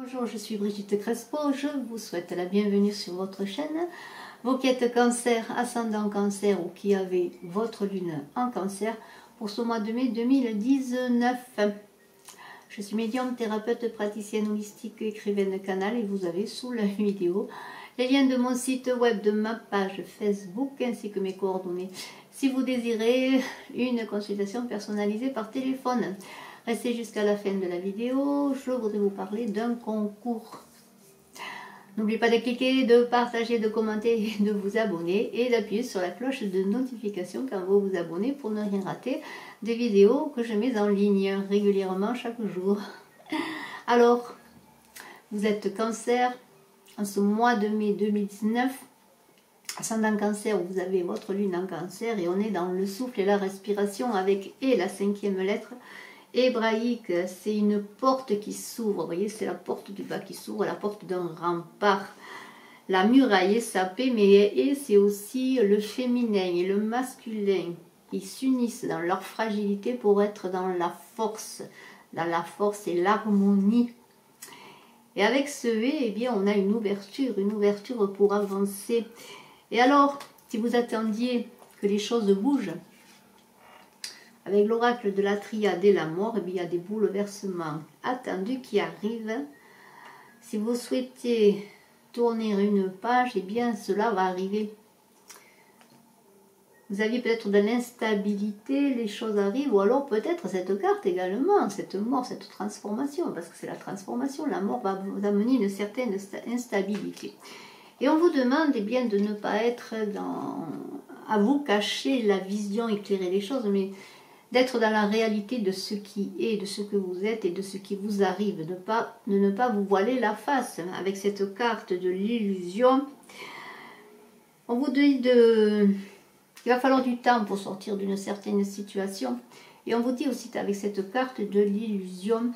Bonjour, je suis Brigitte Crespo, je vous souhaite la bienvenue sur votre chaîne. Vous qui êtes cancer, ascendant cancer ou qui avez votre lune en cancer pour ce mois de mai 2019. Je suis médium, thérapeute, praticienne holistique, écrivaine de canal et vous avez sous la vidéo les liens de mon site web, de ma page Facebook ainsi que mes coordonnées si vous désirez une consultation personnalisée par téléphone. Restez jusqu'à la fin de la vidéo, je voudrais vous parler d'un concours. N'oubliez pas de cliquer, de partager, de commenter, de vous abonner et d'appuyer sur la cloche de notification quand vous vous abonnez pour ne rien rater des vidéos que je mets en ligne régulièrement chaque jour. Alors, vous êtes cancer en ce mois de mai 2019. Ascendant cancer, vous avez votre lune en cancer et on est dans le souffle et la respiration avec et la 5e lettre hébraïque. C'est une porte qui s'ouvre, vous voyez, c'est la porte du bas qui s'ouvre, la porte d'un rempart. La muraille est sapée, mais c'est aussi le féminin et le masculin qui s'unissent dans leur fragilité pour être dans la force et l'harmonie. Et avec ce V, eh bien, on a une ouverture pour avancer. Et alors, si vous attendiez que les choses bougent, avec l'oracle de la triade et la mort, eh bien, il y a des bouleversements attendus qui arrivent. Si vous souhaitez tourner une page, eh bien, cela va arriver. Vous aviez peut-être de l'instabilité, les choses arrivent, ou alors peut-être cette carte également, cette mort, cette transformation, parce que c'est la transformation, la mort va vous amener une certaine instabilité. Et on vous demande eh bien, de ne pas être à vous cacher la vision éclairée des choses, mais d'être dans la réalité de ce qui est, de ce que vous êtes et de ce qui vous arrive, de ne pas vous voiler la face. Avec cette carte de l'illusion, on vous dit qu'il va falloir du temps pour sortir d'une certaine situation. Et on vous dit aussi avec cette carte de l'illusion,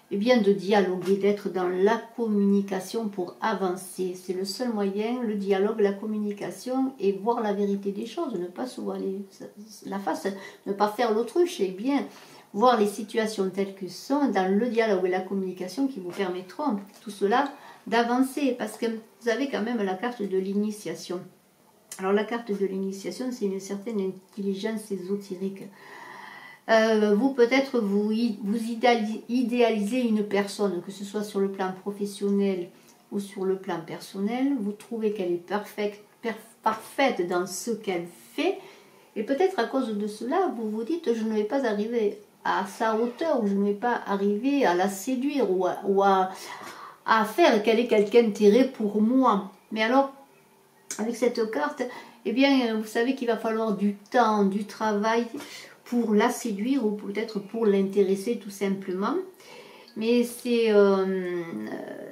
eh bien de dialoguer, d'être dans la communication pour avancer. C'est le seul moyen, le dialogue, la communication et voir la vérité des choses, ne pas se voiler la face, ne pas faire l'autruche, et bien voir les situations telles que sont dans le dialogue et la communication qui vous permettront tout cela d'avancer, parce que vous avez quand même la carte de l'initiation. Alors la carte de l'initiation, c'est une certaine intelligence ésotérique. Vous peut-être vous idéalisez une personne, que ce soit sur le plan professionnel ou sur le plan personnel, vous trouvez qu'elle est parfaite dans ce qu'elle fait, et peut-être à cause de cela, vous vous dites je ne vais pas arriver à sa hauteur, ou je ne vais pas arriver à la séduire, ou à faire qu'elle ait quelque intérêt pour moi. Mais alors, avec cette carte, eh bien, vous savez qu'il va falloir du temps, du travail, pour la séduire ou peut-être pour l'intéresser tout simplement. Mais c'est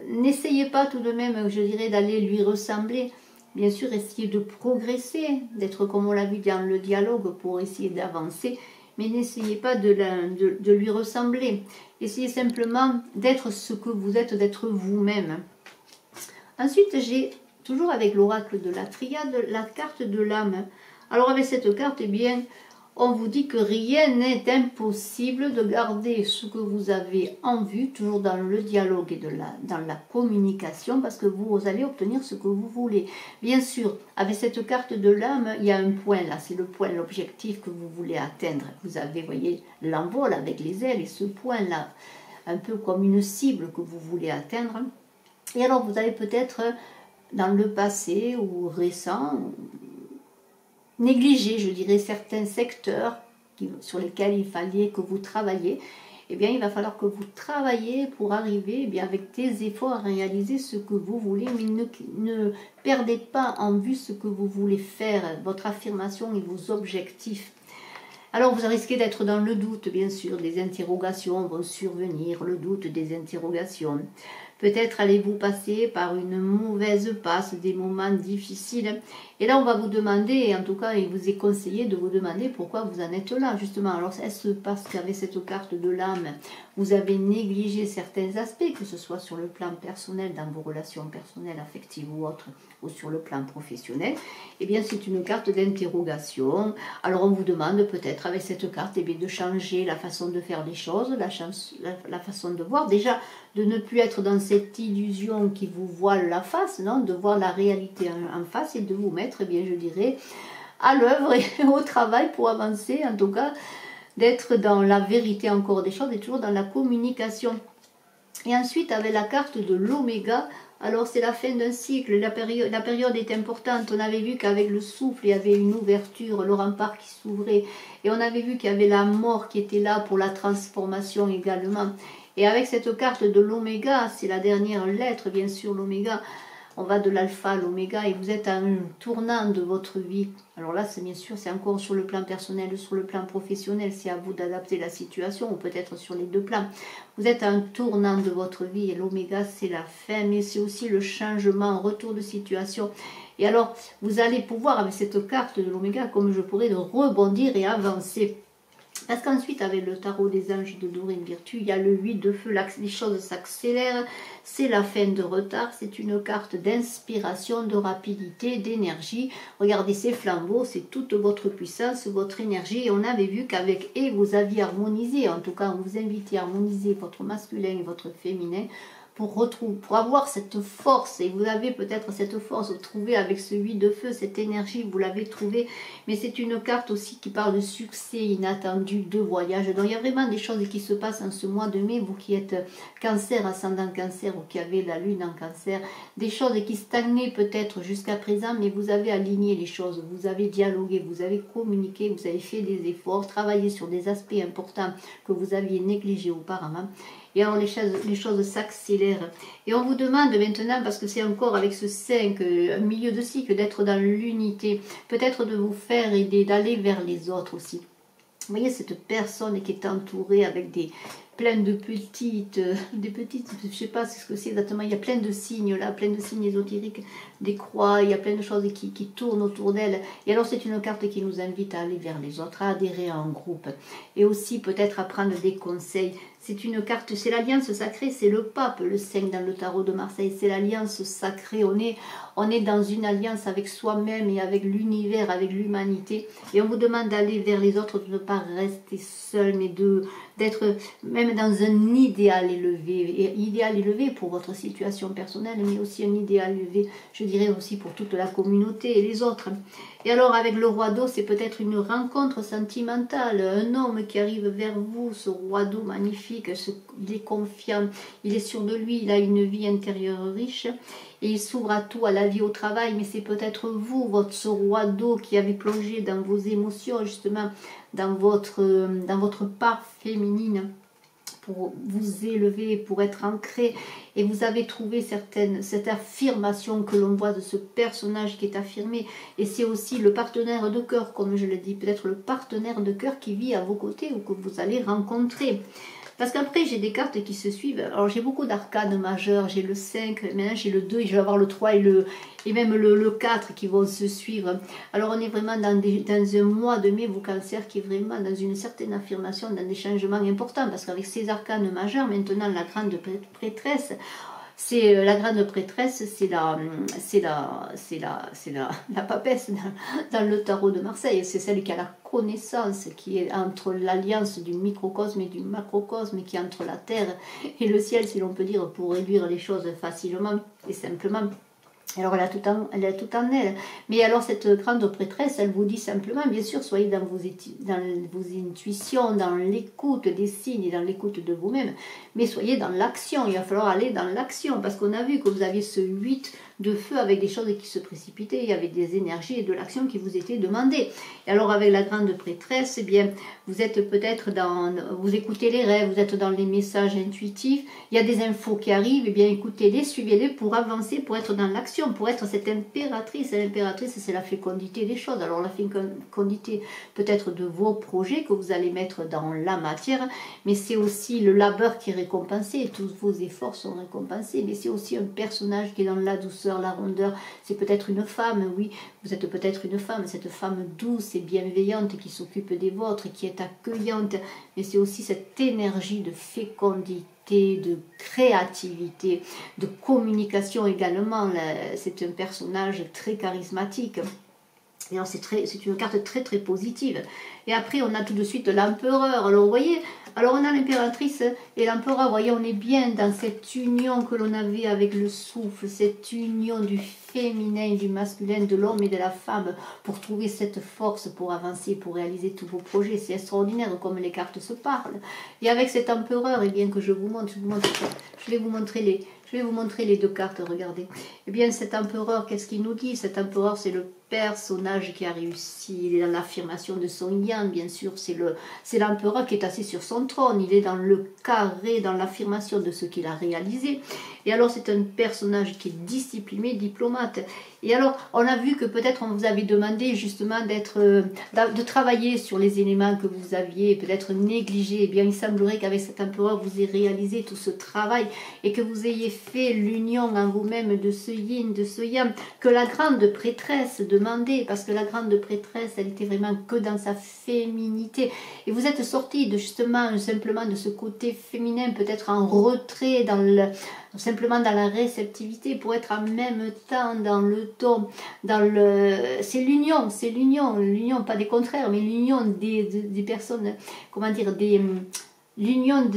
n'essayez pas tout de même, je dirais, d'aller lui ressembler. Bien sûr, essayez de progresser, d'être comme on l'a vu dans le dialogue pour essayer d'avancer, mais n'essayez pas de lui ressembler. Essayez simplement d'être ce que vous êtes, d'être vous-même. Ensuite, j'ai toujours avec l'oracle de la triade, la carte de l'âme. Alors avec cette carte, eh bien, on vous dit que rien n'est impossible, de garder ce que vous avez en vue, toujours dans le dialogue et dans la communication, parce que vous allez obtenir ce que vous voulez. Bien sûr, avec cette carte de l'âme, il y a un point là, c'est le point, l'objectif que vous voulez atteindre. Vous avez, voyez, l'envol avec les ailes et ce point là, un peu comme une cible que vous voulez atteindre. Et alors vous avez peut-être, dans le passé ou récent, négliger, je dirais, certains secteurs sur lesquels il fallait que vous travailliez. Eh bien, il va falloir que vous travaillez pour arriver, eh bien, avec des efforts à réaliser ce que vous voulez, mais ne perdez pas en vue ce que vous voulez faire, votre affirmation et vos objectifs. Alors, vous risquez d'être dans le doute, bien sûr, des interrogations vont survenir, le doute des interrogations. Peut-être allez-vous passer par une mauvaise passe, des moments difficiles. Et là, on va vous demander, et en tout cas, il vous est conseillé de vous demander pourquoi vous en êtes là, justement. Alors, est-ce parce qu'avec cette carte de l'âme, vous avez négligé certains aspects, que ce soit sur le plan personnel, dans vos relations personnelles, affectives ou autres, ou sur le plan professionnel, eh bien c'est une carte d'interrogation. Alors on vous demande peut-être avec cette carte eh bien, de changer la façon de faire les choses, la façon de voir. Déjà, de ne plus être dans cette illusion qui vous voile la face, non, de voir la réalité en face et de vous mettre, eh bien, je dirais, à l'œuvre et au travail pour avancer, en tout cas, d'être dans la vérité encore des choses et toujours dans la communication. Et ensuite, avec la carte de l'oméga, alors c'est la fin d'un cycle, la période est importante. On avait vu qu'avec le souffle, il y avait une ouverture, le rempart qui s'ouvrait. Et on avait vu qu'il y avait la mort qui était là pour la transformation également. Et avec cette carte de l'oméga, c'est la dernière lettre, bien sûr, l'oméga. On va de l'alpha à l'oméga et vous êtes à un tournant de votre vie. Alors là, c'est bien sûr, c'est encore sur le plan personnel, sur le plan professionnel. C'est à vous d'adapter la situation ou peut-être sur les deux plans. Vous êtes à un tournant de votre vie et l'oméga, c'est la fin, mais c'est aussi le changement, retour de situation. Et alors, vous allez pouvoir, avec cette carte de l'oméga, comme je pourrais, de rebondir et avancer. Parce qu'ensuite, avec le tarot des anges de Dorine Virtue, il y a le 8 de feu, les choses s'accélèrent, c'est la fin de retard, c'est une carte d'inspiration, de rapidité, d'énergie. Regardez ces flambeaux, c'est toute votre puissance, votre énergie. Et on avait vu qu'avec et vous aviez harmonisé, en tout cas on vous invitait à harmoniser votre masculin et votre féminin, pour avoir cette force, et vous avez peut-être cette force trouvée avec ce 8 de feu, cette énergie, vous l'avez trouvée, mais c'est une carte aussi qui parle de succès inattendu, de voyage. Donc il y a vraiment des choses qui se passent en ce mois de mai, vous qui êtes cancer, ascendant cancer, ou qui avez la lune en cancer, des choses qui stagnaient peut-être jusqu'à présent, mais vous avez aligné les choses, vous avez dialogué, vous avez communiqué, vous avez fait des efforts, travaillé sur des aspects importants que vous aviez négligés auparavant. Et alors les choses s'accélèrent. Et on vous demande maintenant, parce que c'est encore avec ce 5, milieu de cycle, d'être dans l'unité. Peut-être de vous faire aider, d'aller vers les autres aussi. Vous voyez cette personne qui est entourée avec plein de petites, je ne sais pas ce que c'est exactement, il y a plein de signes là, plein de signes ésotériques, des croix, il y a plein de choses qui tournent autour d'elle. Et alors c'est une carte qui nous invite à aller vers les autres, à adhérer à un groupe. Et aussi peut-être à prendre des conseils. C'est une carte, c'est l'alliance sacrée, c'est le pape, le 5 dans le tarot de Marseille, c'est l'alliance sacrée. On est dans une alliance avec soi-même et avec l'univers, avec l'humanité. Et on vous demande d'aller vers les autres, de ne pas rester seul, mais d'être même dans un idéal élevé pour votre situation personnelle, mais aussi un idéal élevé, je dirais aussi pour toute la communauté et les autres. Et alors avec le roi d'eau, c'est peut-être une rencontre sentimentale, un homme qui arrive vers vous, ce roi d'eau magnifique, il est confiant, il est sûr de lui, il a une vie intérieure riche, et il s'ouvre à tout, à la vie, au travail, mais c'est peut-être vous, ce roi d'eau qui avez plongé dans vos émotions, justement, dans votre part féminine, pour vous élever, pour être ancré, et vous avez trouvé cette affirmation que l'on voit de ce personnage qui est affirmé, et c'est aussi le partenaire de cœur, comme je le dis, peut-être le partenaire de cœur qui vit à vos côtés ou que vous allez rencontrer. Parce qu'après, j'ai des cartes qui se suivent. Alors, j'ai beaucoup d'arcanes majeures. J'ai le 5, maintenant j'ai le 2, et je vais avoir le 3 et même le 4 qui vont se suivre. Alors, on est vraiment dans un mois de mai, vous cancer, qui est vraiment dans une certaine affirmation, dans des changements importants. Parce qu'avec ces arcanes majeures, maintenant, la grande prêtresse, c'est la grande prêtresse, c'est la papesse dans le tarot de Marseille. C'est celle qui a la connaissance, qui est entre l'alliance du microcosme et du macrocosme, qui est entre la terre et le ciel, si l'on peut dire, pour réduire les choses facilement et simplement. Alors elle a tout en elle. Mais alors cette grande prêtresse, elle vous dit simplement, bien sûr, soyez dans vos intuitions, dans l'écoute des signes et dans l'écoute de vous-même, mais soyez dans l'action. Il va falloir aller dans l'action, parce qu'on a vu que vous aviez ce 8 de feu avec des choses qui se précipitaient, il y avait des énergies et de l'action qui vous étaient demandées. Et alors avec la grande prêtresse, eh bien, vous êtes peut-être vous écoutez les rêves, vous êtes dans les messages intuitifs, il y a des infos qui arrivent, eh bien écoutez-les, suivez-les pour avancer, pour être dans l'action. l'action pour être cette impératrice. L'impératrice, c'est la fécondité des choses. Alors la fécondité peut-être de vos projets que vous allez mettre dans la matière, mais c'est aussi le labeur qui est récompensé, tous vos efforts sont récompensés, mais c'est aussi un personnage qui est dans la douceur, la rondeur. C'est peut-être une femme, oui, vous êtes peut-être une femme, cette femme douce et bienveillante qui s'occupe des vôtres, qui est accueillante, mais c'est aussi cette énergie de fécondité, de créativité, de communication également. C'est un personnage très charismatique. Et c'est une carte très très positive. Et après on a tout de suite l'empereur. Alors vous voyez, alors on a l'impératrice et l'empereur. Vous voyez, on est bien dans cette union que l'on avait avec le souffle, cette union du féminin, du masculin, de l'homme et de la femme pour trouver cette force pour avancer, pour réaliser tous vos projets. C'est extraordinaire comme les cartes se parlent. Et avec cet empereur, et bien que je vais vous montrer les deux cartes, regardez. Eh bien cet empereur, qu'est-ce qu'il nous dit? Cet empereur, c'est le personnage qui a réussi, il est dans l'affirmation de son yang, bien sûr, c'est l'empereur qui est assis sur son trône, il est dans le carré, dans l'affirmation de ce qu'il a réalisé. Et alors c'est un personnage qui est discipliné, diplomate. Et alors on a vu que peut-être on vous avait demandé justement de travailler sur les éléments que vous aviez peut-être négligés. Eh bien il semblerait qu'avec cet empereur vous ayez réalisé tout ce travail et que vous ayez fait l'union en vous-même de ce yin, de ce yang, que la grande prêtresse demandait, parce que la grande prêtresse, elle était vraiment que dans sa féminité. Et vous êtes sorti de justement simplement de ce côté féminin, peut-être en retrait, simplement dans la réceptivité, pour être en même temps dans le ton, c'est l'union, pas des contraires, mais l'union des personnes, comment dire, l'union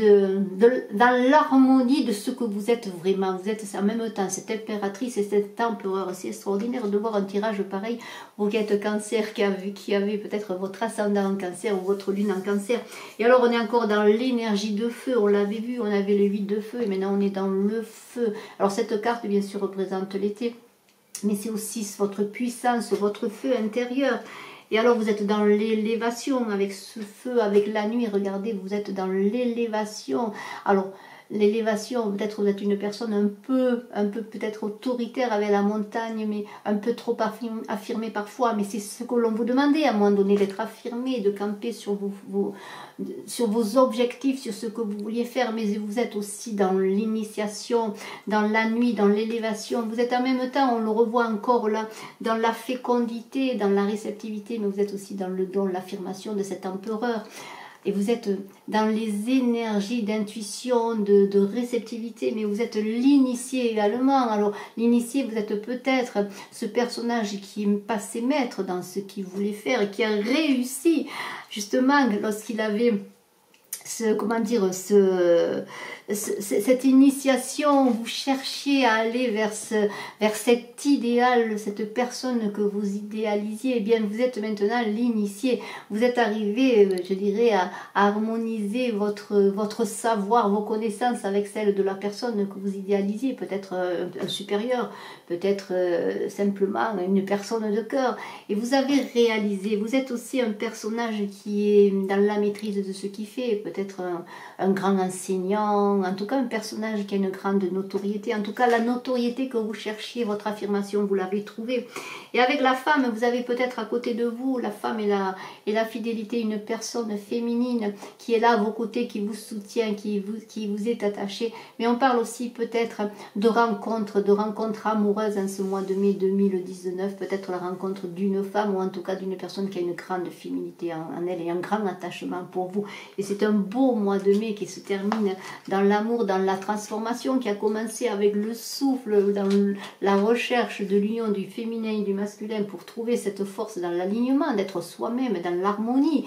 dans l'harmonie de ce que vous êtes vraiment. Vous êtes en même temps cette impératrice et cet empereur. C'est extraordinaire de voir un tirage pareil. Vous qui êtes cancer, qui avez peut-être votre ascendant en cancer ou votre lune en cancer. Et alors on est encore dans l'énergie de feu. On l'avait vu, on avait le 8 de feu et maintenant on est dans le feu. Alors cette carte bien sûr représente l'été, mais c'est aussi votre puissance, votre feu intérieur. Et alors vous êtes dans l'élévation avec ce feu, avec la nuit, regardez, vous êtes dans l'élévation. Alors l'élévation, peut-être vous êtes une personne un peu peut-être autoritaire avec la montagne, mais un peu trop affirmée parfois, mais c'est ce que l'on vous demandait à un moment donné, d'être affirmé, de camper sur vos objectifs, sur ce que vous vouliez faire, mais vous êtes aussi dans l'initiation, dans la nuit, dans l'élévation. Vous êtes en même temps, on le revoit encore là, dans la fécondité, dans la réceptivité, mais vous êtes aussi dans le don, l'affirmation de cet empereur. Et vous êtes dans les énergies d'intuition, de réceptivité, mais vous êtes l'initié également. Alors l'initié, vous êtes peut-être ce personnage qui est passé maître dans ce qu'il voulait faire et qui a réussi justement lorsqu'il avait cette initiation, vous cherchiez à aller vers cet idéal, cette personne que vous idéalisiez. Eh bien vous êtes maintenant l'initié, vous êtes arrivé, je dirais, à harmoniser votre savoir, vos connaissances avec celles de la personne que vous idéalisiez, peut-être un supérieur, peut-être simplement une personne de cœur, et vous avez réalisé. Vous êtes aussi un personnage qui est dans la maîtrise de ce qu'il fait, peut-être un grand enseignant, en tout cas un personnage qui a une grande notoriété, en tout cas la notoriété que vous cherchiez, votre affirmation, vous l'avez trouvée. Et avec la femme, vous avez peut-être à côté de vous, la femme et la fidélité, une personne féminine qui est là à vos côtés, qui vous soutient, qui vous est attachée. Mais on parle aussi peut-être de rencontres amoureuses en ce mois de mai 2019, peut-être la rencontre d'une femme ou en tout cas d'une personne qui a une grande féminité en elle et un grand attachement pour vous. Et c'est un beau mois de mai qui se termine dans l'amour, dans la transformation, qui a commencé avec le souffle, dans la recherche de l'union du féminin et du masculin pour trouver cette force dans l'alignement, d'être soi-même, dans l'harmonie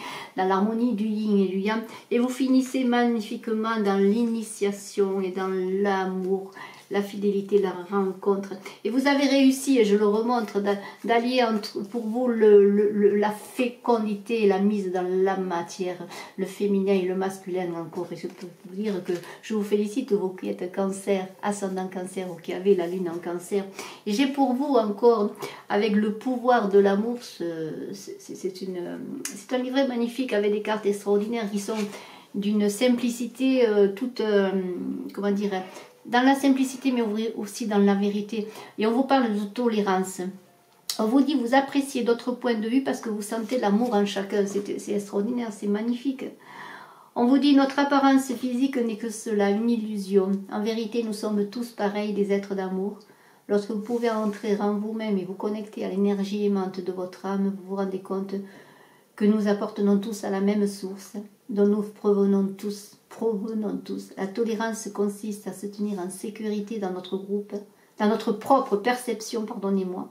du yin et du yang. Et vous finissez magnifiquement dans l'initiation et dans l'amour, la fidélité, la rencontre. Et vous avez réussi, et je le remontre, d'allier pour vous la fécondité et la mise dans la matière, le féminin et le masculin encore. Et je peux vous dire que je vous félicite, vous qui êtes cancer, ascendant cancer, ou qui avez la lune en cancer. Et j'ai pour vous encore, avec le pouvoir de l'amour, c'est un livret magnifique avec des cartes extraordinaires qui sont d'une simplicité toute, comment dire, dans la simplicité, mais aussi dans la vérité. Et on vous parle de tolérance. On vous dit, vous appréciez d'autres points de vue parce que vous sentez l'amour en chacun. C'est extraordinaire, c'est magnifique. On vous dit, notre apparence physique n'est que cela, une illusion. En vérité, nous sommes tous pareils, des êtres d'amour. Lorsque vous pouvez entrer en vous-même et vous connecter à l'énergie aimante de votre âme, vous vous rendez compte que nous appartenons tous à la même source, dont nous provenons tous. La tolérance consiste à se tenir en sécurité dans notre groupe, dans notre propre perception, pardonnez-moi.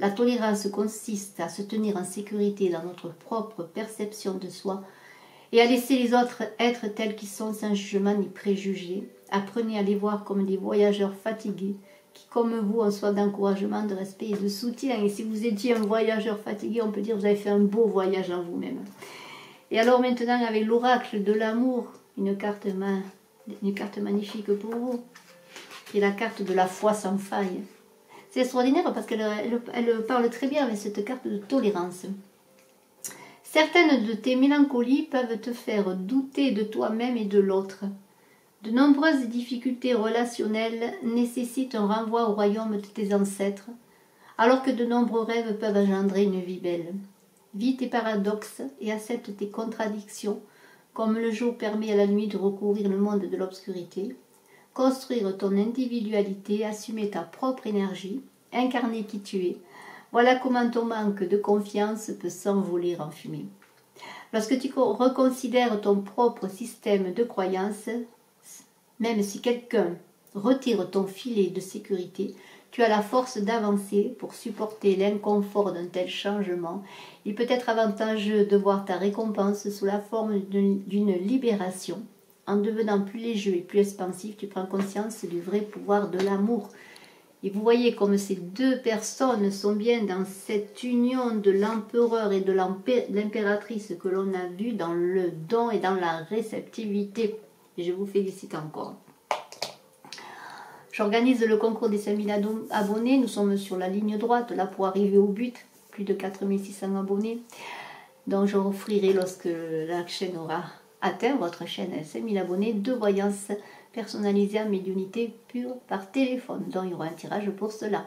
La tolérance consiste à se tenir en sécurité dans notre propre perception de soi et à laisser les autres être tels qu'ils sont sans jugement ni préjugés. Apprenez à les voir comme des voyageurs fatigués qui, comme vous, ont soif d'encouragement, de respect et de soutien. Et si vous étiez un voyageur fatigué, on peut dire que vous avez fait un beau voyage en vous-même. Et alors maintenant, avec l'oracle de l'amour, une carte magnifique pour vous, qui est la carte de la foi sans faille. C'est extraordinaire parce qu'elle parle très bien avec cette carte de tolérance. Certaines de tes mélancolies peuvent te faire douter de toi-même et de l'autre. De nombreuses difficultés relationnelles nécessitent un renvoi au royaume de tes ancêtres, alors que de nombreux rêves peuvent engendrer une vie belle. Vis tes paradoxes et accepte tes contradictions, comme le jour permet à la nuit de recouvrir le monde de l'obscurité. Construire ton individualité, assumer ta propre énergie, incarner qui tu es. Voilà comment ton manque de confiance peut s'envoler en fumée. Lorsque tu reconsidères ton propre système de croyances, même si quelqu'un retire ton filet de sécurité, tu as la force d'avancer pour supporter l'inconfort d'un tel changement. Il peut être avantageux de voir ta récompense sous la forme d'une libération. En devenant plus léger et plus expansif, tu prends conscience du vrai pouvoir de l'amour. Et vous voyez comme ces deux personnes sont bien dans cette union de l'empereur et de l'impératrice que l'on a vu dans le don et dans la réceptivité. Et je vous félicite encore. J'organise le concours des 5000 abonnés. Nous sommes sur la ligne droite là pour arriver au but. Plus de 4600 abonnés. Donc je offrirai lorsque la chaîne aura atteint, votre chaîne 5000 abonnés, 2 voyances personnalisées en médiumnité pure par téléphone. Donc il y aura un tirage pour cela.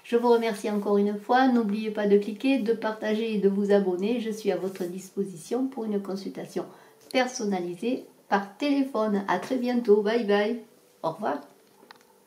Je vous remercie encore une fois. N'oubliez pas de cliquer, de partager et de vous abonner. Je suis à votre disposition pour une consultation personnalisée par téléphone. À très bientôt. Bye bye. Au revoir.